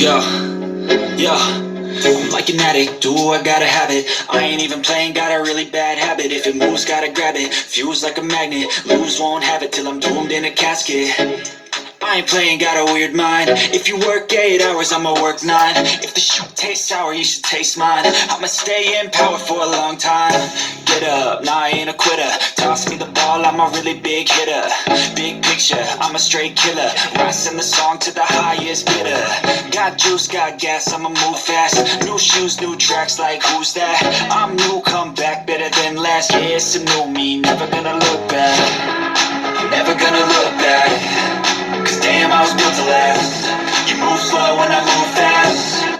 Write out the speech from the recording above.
Yo, yo, I'm like an addict, do I gotta have it. I ain't even playing, got a really bad habit. If it moves, gotta grab it, fuse like a magnet. Lose, won't have it till I'm doomed in a casket. I ain't playing, got a weird mind. If you work 8 hours, I'ma work 9. If the shoot tastes sour, you should taste mine. I'ma stay in power for a long time. Get up, nah, I ain't a quitter. Toss me the ball, I'm a really big hitter. Big picture, I'm a straight killer. Rising the song to the highest bidder. Got juice, got gas, I'ma move fast. New shoes, new tracks, like who's that? I'm new, come back, better than last. Yeah, it's a new me, never gonna look back. I'm never gonna look back. Cause damn, I was built to last. You move slow and I move fast.